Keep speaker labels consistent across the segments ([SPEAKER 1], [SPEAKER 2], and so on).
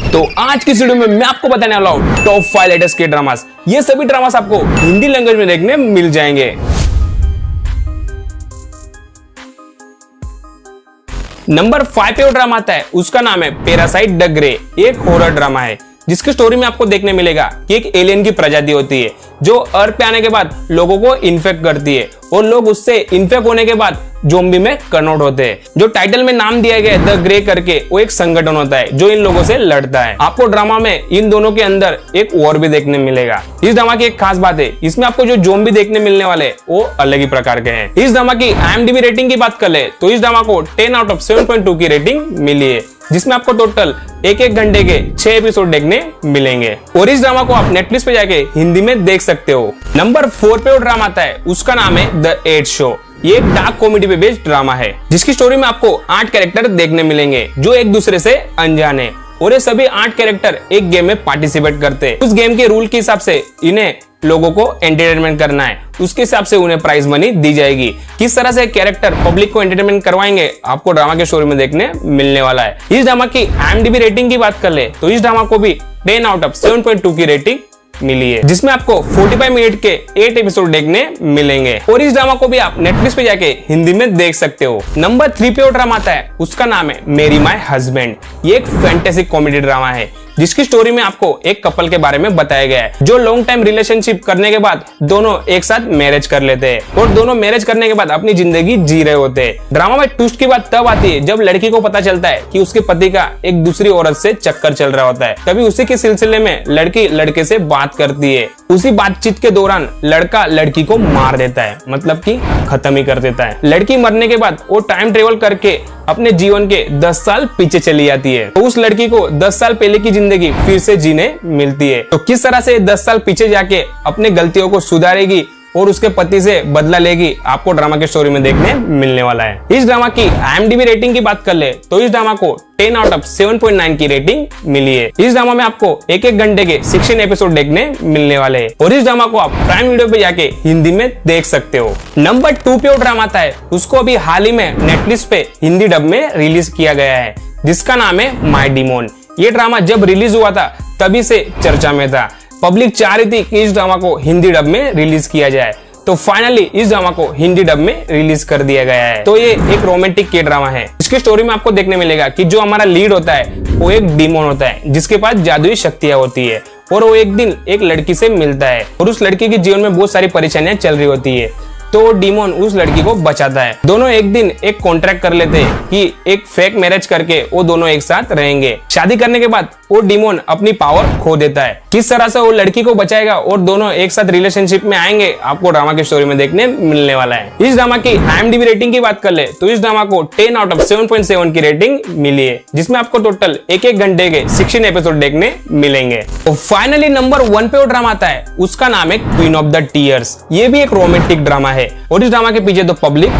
[SPEAKER 1] तो आज की वीडियो में मैं आपको बताने वाला हूँ टॉप 5 लेटेस्ट के ड्रामास। ये सभी ड्रामास आपको हिंदी लैंग्वेज में देखने मिल जाएंगे। नंबर 5 पे वो ड्रामा आता है, उसका नाम है पैरासाइट द ग्रे। एक हॉरर ड्रामा है जिसकी स्टोरी में आपको देखने मिलेगा कि एक एलियन की प्रजाति होती है जो अर्थ पे आने के बाद लोगों को इन्फेक्ट करती है और लोग उससे इन्फेक्ट होने के बाद ज़ॉम्बी में कन्वर्ट होते हैं। जो टाइटल में नाम दिया गया है द ग्रे करके, वो एक संगठन होता है जो इन लोगों से लड़ता है। आपको ड्रामा में इन दोनों के अंदर एक वॉर भी देखने मिलेगा। इस ड्रामा की एक खास बात है, इसमें आपको जो ज़ॉम्बी देखने मिलने वाले वो अलग ही प्रकार के हैं। इस ड्रामा की IMDb रेटिंग की बात कर ले तो इस ड्रामा को 10 आउट ऑफ 7.2 की रेटिंग मिली है, जिसमें आपको टोटल एक घंटे के 6 एपिसोड देखने मिलेंगे और इस ड्रामा को आप नेटफ्लिक्स पे जाके हिंदी में देख सकते हो। नंबर 4 पे वो ड्रामा आता है, उसका नाम है द 8 शो। ये एक डार्क कॉमेडी पे बेस्ड ड्रामा है जिसकी स्टोरी में आपको 8 कैरेक्टर देखने मिलेंगे जो एक दूसरे से अनजान है और ये सभी 8 कैरेक्टर एक गेम में पार्टिसिपेट करते हैं। उस गेम के रूल के हिसाब से इन्हें लोगों को एंटरटेनमेंट करना है, उसके हिसाब से उन्हें प्राइज मनी दी जाएगी। किस तरह से कैरेक्टर पब्लिक को एंटरटेनमेंट करवाएंगे आपको ड्रामा के स्टोरी में देखने मिलने वाला है। इस ड्रामा की IMDb रेटिंग की बात कर ले तो इस ड्रामा को भी 10 आउट ऑफ 7.2 की रेटिंग मिली है, जिसमें आपको 45 मिनट के 8 एपिसोड देखने मिलेंगे और इस ड्रामा को भी आप नेटफ्लिक्स पे जाके हिंदी में देख सकते हो। नंबर 3 पे वो ड्रामा आता है, उसका नाम है मेरी माय हस्बैंड। ये एक फैंटेसी कॉमेडी ड्रामा है जिसकी स्टोरी में आपको एक कपल के बारे में बताया गया है जो लॉन्ग टाइम रिलेशनशिप करने के बाद दोनों एक साथ मैरिज कर लेते हैं और दोनों मैरिज करने के बाद अपनी जिंदगी जी रहे होते हैं। ड्रामा में ट्विस्ट की बात तब आती है जब लड़की को पता चलता है कि उसके पति का एक दूसरी औरत से चक्कर चल रहा होता है। तभी उसी के सिलसिले में लड़की लड़के से बात करती है। उसी बातचीत के दौरान लड़का लड़की को मार देता है, मतलब कि खत्म ही कर देता है। लड़की मरने के बाद वो टाइम ट्रेवल करके अपने जीवन के 10 साल पीछे चली जाती है तो उस लड़की को 10 साल पहले की जिंदगी फिर से जीने मिलती है। तो किस तरह से 10 साल पीछे जाके अपने गलतियों को सुधारेगी और उसके पति से बदला लेगी आपको ड्रामा के स्टोरी में देखने मिलने वाला है। इस ड्रामा की IMDb रेटिंग की बात कर ले तो इस ड्रामा को 10 आउट ऑफ 7.9 की रेटिंग मिली है। इस ड्रामा में आपको एक घंटे के 16 एपिसोड देखने मिलने वाले हैं और इस ड्रामा को आप प्राइम वीडियो पे जाके हिंदी में देख सकते हो। नंबर 2 पे वो ड्रामा आता है, उसको अभी हाल ही में नेटफ्लिक्स पे हिंदी डब में रिलीज किया गया है जिसका नाम है माय डिमोन। ये ड्रामा जब रिलीज हुआ था तभी से चर्चा में था। पब्लिक चाह रही थी कि इस ड्रामा को हिंदी डब में रिलीज किया जाए, तो फाइनली इस ड्रामा को हिंदी डब में रिलीज कर दिया गया है। तो ये एक रोमांटिक के ड्रामा है। इसकी स्टोरी में आपको देखने मिलेगा कि जो हमारा लीड होता है वो एक डीमन होता है जिसके पास जादुई शक्तियां होती है और वो एक दिन एक लड़की से मिलता है और उस लड़की के जीवन में बहुत सारी परेशानियां चल रही होती है तो वो डीमन उस लड़की को बचाता है। दोनों एक दिन एक कॉन्ट्रैक्ट कर लेते हैं कि एक फेक मैरिज करके वो दोनों एक साथ रहेंगे। शादी करने के बाद वो डीमन अपनी पावर खो देता है। किस तरह से वो लड़की को बचाएगा और दोनों एक साथ रिलेशनशिप में आएंगे आपको ड्रामा की स्टोरी में देखने मिलने वाला है। इस ड्रामा की IMDb रेटिंग की बात कर ले तो इस ड्रामा को 10 आउट ऑफ 7.7 की रेटिंग मिली है, जिसमें आपको टोटल एक घंटे के 16 एपिसोड देखने मिलेंगे। और फाइनली नंबर 1 पे वो ड्रामा आता है, उसका नाम है क्वीन ऑफ द टीयर्स। ये भी एक रोमांटिक ड्रामा है और इस ड्रामा के पीछे तो पब्लिक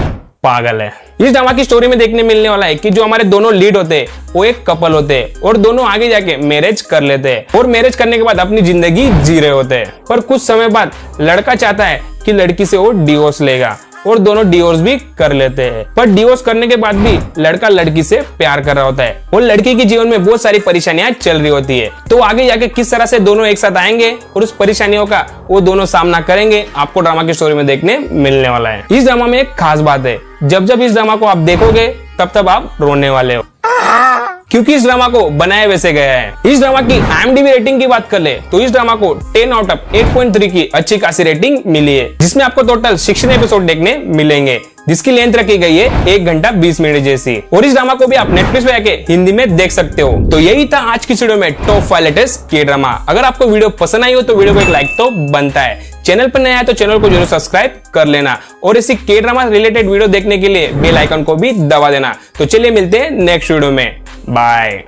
[SPEAKER 1] पागल है। इस ड्रामा की स्टोरी में देखने मिलने वाला है कि जो हमारे दोनों लीड होते हैं वो एक कपल होते हैं और दोनों आगे जाके मैरिज कर लेते हैं और मैरिज करने के बाद अपनी जिंदगी जी रहे होते हैं। पर कुछ समय बाद लड़का चाहता है कि लड़की से वो डिवोर्स लेगा और दोनों डिवोर्स भी कर लेते हैं। पर डिवोर्स करने के बाद भी लड़का लड़की से प्यार कर रहा होता है और लड़की के जीवन में बहुत सारी परेशानियां चल रही होती है। तो आगे जाके किस तरह से दोनों एक साथ आएंगे और उस परेशानियों का वो दोनों सामना करेंगे आपको ड्रामा की स्टोरी में देखने मिलने वाला है। इस ड्रामा में एक खास बात है, जब इस ड्रामा को आप देखोगे तब आप रोने वाले हो क्योंकि इस ड्रामा को बनाया वैसे गया है। इस ड्रामा की IMDb रेटिंग की बात कर ले तो इस ड्रामा को 10 आउट ऑफ 8.3 की अच्छी खासी रेटिंग मिली है, जिसमें आपको टोटल 16 एपिसोड देखने मिलेंगे जिसकी लेंथ रखी गई है 1 घंटा 20 मिनट जैसी और इस ड्रामा को भी आप नेटफ्लिक्स पे जाके हिंदी में देख सकते हो। तो यही था आज की वीडियो में टॉप 5 लेटेस्ट के ड्रामा। अगर आपको वीडियो पसंद आई हो तो वीडियो को एक लाइक तो बनता है। चैनल पर नया है तो चैनल को जरूर सब्सक्राइब कर लेना और इसी के ड्रामा रिलेटेड वीडियो देखने के लिए बेल आइकन को भी दबा देना। तो चलिए मिलते हैं नेक्स्ट वीडियो में, बाय।